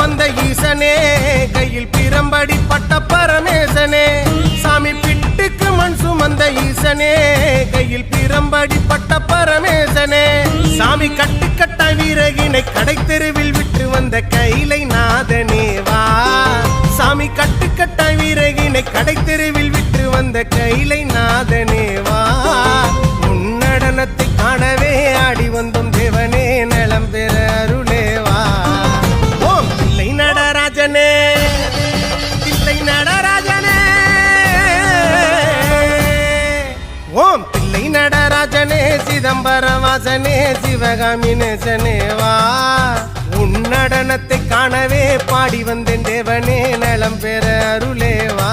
சுமந்த ஈசனே கையில் பிரம்படி பட்ட பரமேசனே சாமி பிட்டுக்கு மண் சுமந்த ஈசனே கையில் பிரம்படி பட்ட பரமேசனே சாமி கட்டுக்கட்ட வீரகினை கடை தெருவில் விட்டு வந்த கைலை நாதனேவா சாமி கட்டுக்கட்ட வீரகினை கடை தெருவில் விட்டு வந்த கைலை நாதனேவா உன்னடனத்தை காணவே ஆடி வந்தோம் தேவனே நலம் பெற அருளேவா ஓம் தில்லை நடராஜனே தில்லை நடராஜனே ஓம் தில்லை நடராஜனே சிதம்பரவாசனே சிவகாமி நேசனேவா உன்னடனத்தை காணவே பாடி வந்தேன் தேவனே நலம் பெற அருளேவா